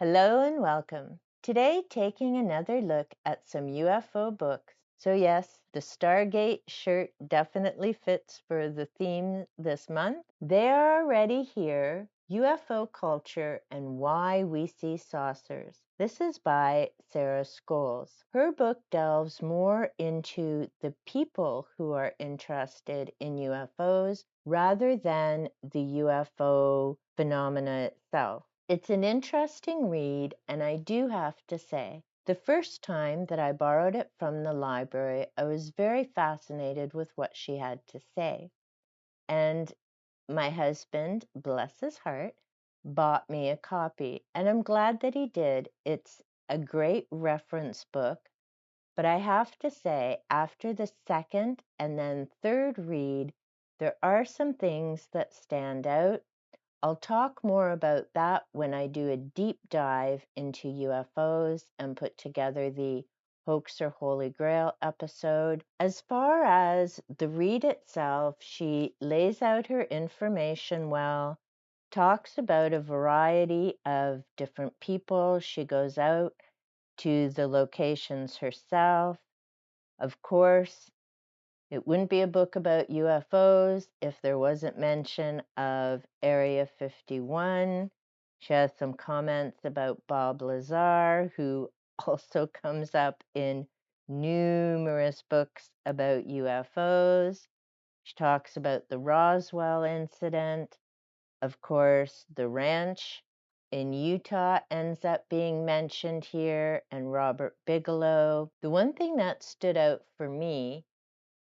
Hello and welcome. Today, taking another look at some UFO books. So, yes, the Stargate shirt definitely fits for the theme this month. They are already here: UFO culture and why we see saucers. This is by Sarah Scholes. Her book delves more into the people who are interested in UFOs rather than the UFO phenomena itself. It's an interesting read, and I do have to say, the first time that I borrowed it from the library, I was very fascinated with what she had to say. And my husband, bless his heart, bought me a copy, and I'm glad that he did. It's a great reference book, but I have to say, after the second and then third read, there are some things that stand out. I'll talk more about that when I do a deep dive into UFOs and put together the Hoax or Holy Grail episode. As far as the read itself, she lays out her information well, talks about a variety of different people. She goes out to the locations herself. Of course, it wouldn't be a book about UFOs if there wasn't mention of Area 51. She has some comments about Bob Lazar, who also comes up in numerous books about UFOs. She talks about the Roswell incident. Of course, the ranch in Utah ends up being mentioned here, and Robert Bigelow. The one thing that stood out for me,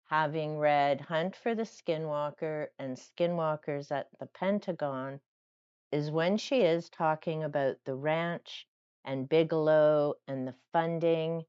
having read Hunt for the Skinwalker and Skinwalkers at the Pentagon, is when she is talking about the ranch and Bigelow and the funding,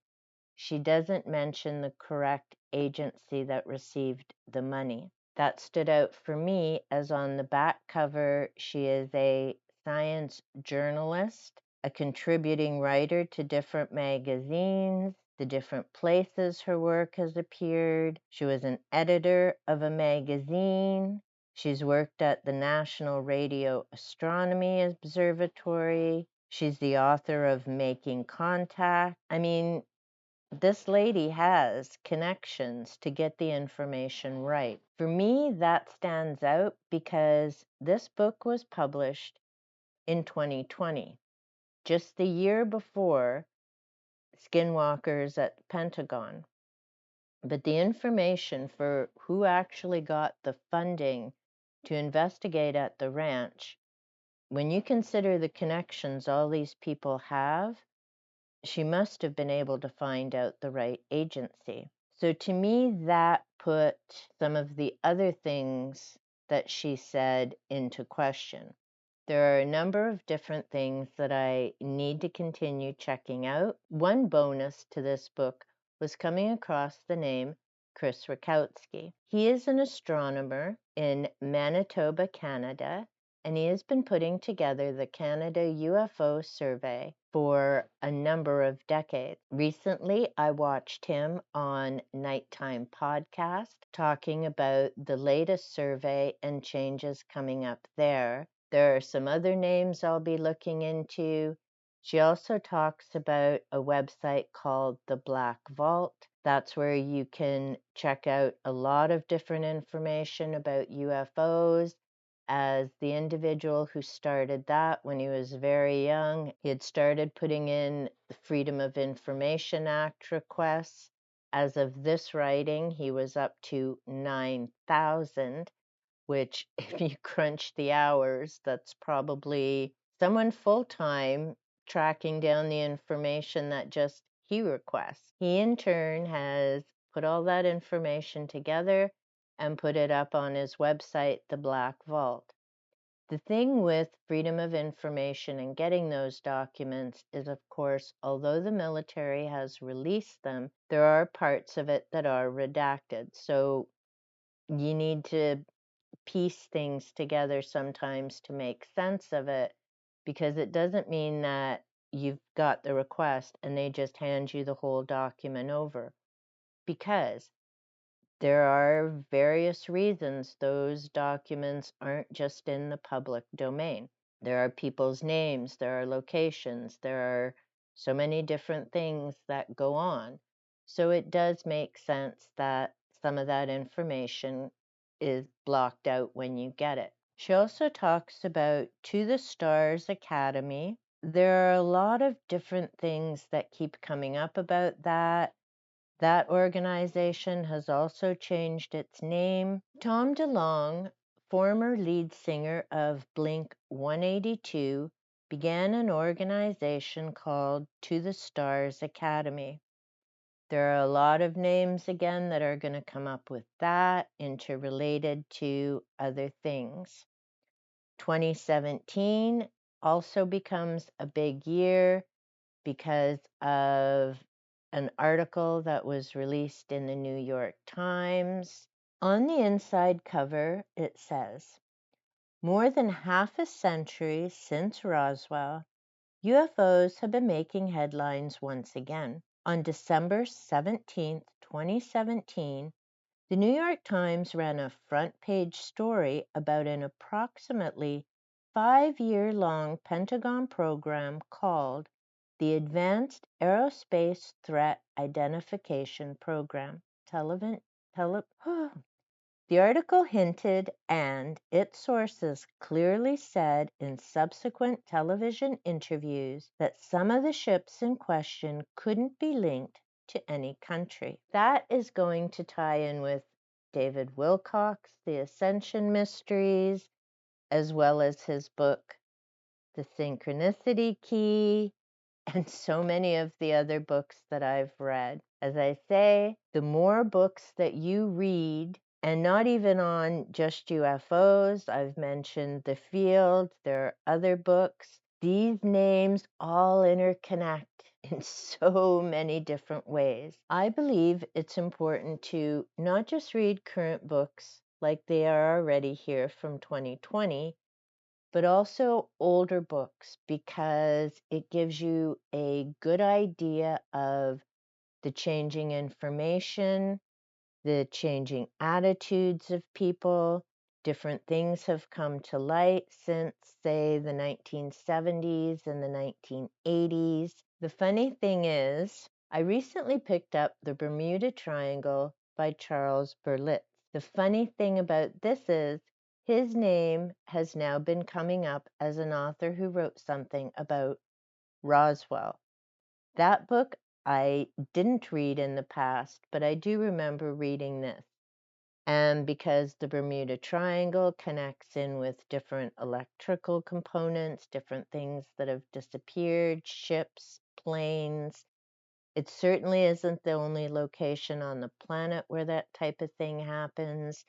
she doesn't mention the correct agency that received the money. That stood out for me, as on the back cover, she is a science journalist, a contributing writer to different magazines, the different places her work has appeared. She was an editor of a magazine. She's worked at the National Radio Astronomy Observatory. She's the author of Making Contact. I mean, this lady has connections to get the information right. For me, that stands out because this book was published in 2020, just the year before Skinwalkers at the Pentagon. But the information for who actually got the funding to investigate at the ranch, when you consider the connections all these people have, she must have been able to find out the right agency. So to me, that put some of the other things that she said into question. There are a number of different things that I need to continue checking out. One bonus to this book was coming across the name Chris Rakowski. He is an astronomer in Manitoba, Canada, and he has been putting together the Canada UFO Survey for a number of decades. Recently, I watched him on Nighttime Podcast talking about the latest survey and changes coming up there. There are some other names I'll be looking into. She also talks about a website called The Black Vault. That's where you can check out a lot of different information about UFOs. As the individual who started that when he was very young, he had started putting in the Freedom of Information Act requests. As of this writing, he was up to 9,000, which, if you crunch the hours, that's probably someone full-time tracking down the information that just he requests. He, in turn, has put all that information together and put it up on his website, The Black Vault. The thing with freedom of information and getting those documents is, of course, although the military has released them, there are parts of it that are redacted. So you need to piece things together sometimes to make sense of it, because it doesn't mean that you've got the request and they just hand you the whole document over, because there are various reasons those documents aren't just in the public domain. There are people's names, there are locations, there are so many different things that go on. So it does make sense that some of that information is blocked out when you get it. She also talks about To the Stars Academy. There are a lot of different things that keep coming up about that. That organization has also changed its name. Tom DeLonge, former lead singer of Blink 182, began an organization called To the Stars Academy. There are a lot of names again that are going to come up with that, interrelated to other things. 2017 also becomes a big year because of an article that was released in the New York Times. On the inside cover, it says, more than half a century since Roswell, UFOs have been making headlines once again. On December 17, 2017, the New York Times ran a front-page story about an approximately 5-year-long Pentagon program called the Advanced Aerospace Threat Identification Program. The article hinted, and its sources clearly said in subsequent television interviews, that some of the ships in question couldn't be linked to any country. That is going to tie in with David Wilcock's The Ascension Mysteries, as well as his book, The Synchronicity Key, and so many of the other books that I've read. As I say, the more books that you read, and not even on just UFOs, I've mentioned The Field, there are other books. These names all interconnect in so many different ways. I believe it's important to not just read current books like they are already here from 2020, but also older books, because it gives you a good idea of the changing information, the changing attitudes of people. Different things have come to light since, say, the 1970s and the 1980s. The funny thing is, I recently picked up The Bermuda Triangle by Charles Berlitz. The funny thing about this is, his name has now been coming up as an author who wrote something about Roswell. That book I didn't read in the past, but I do remember reading this. And because the Bermuda Triangle connects in with different electrical components, different things that have disappeared, ships, planes, it certainly isn't the only location on the planet where that type of thing happens.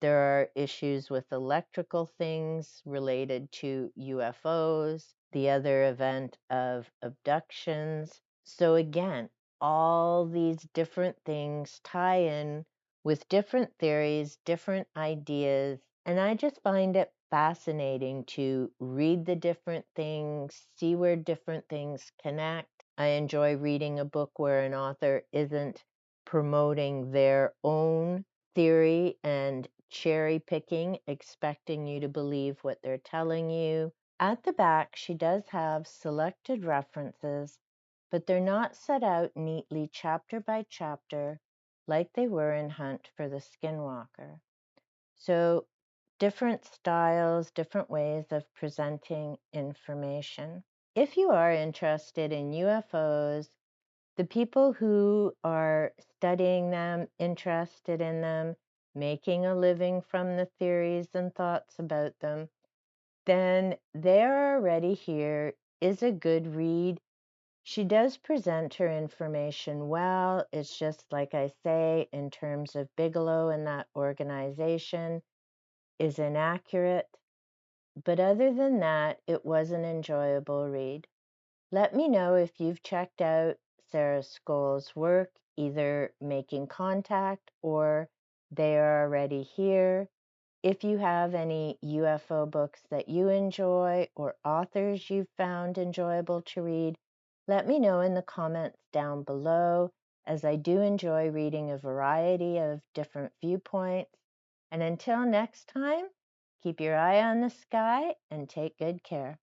There are issues with electrical things related to UFOs, the other event of abductions. So again, all these different things tie in with different theories, different ideas, and I just find it fascinating to read the different things, see where different things connect. I enjoy reading a book where an author isn't promoting their own theory and cherry picking, expecting you to believe what they're telling you. At the back, she does have selected references, but they're not set out neatly chapter by chapter like they were in Hunt for the Skinwalker. So, different styles, different ways of presenting information. If you are interested in UFOs, the people who are studying them, interested in them, making a living from the theories and thoughts about them, then They're Already Here is a good read. She does present her information well. It's just like I say, in terms of Bigelow and that organization is inaccurate. But other than that, it was an enjoyable read. Let me know if you've checked out Sarah Skoll's work, either Making Contact or They Are Already Here. If you have any UFO books that you enjoy or authors you've found enjoyable to read, let me know in the comments down below, as I do enjoy reading a variety of different viewpoints. And until next time, Keep your eye on the sky and take good care.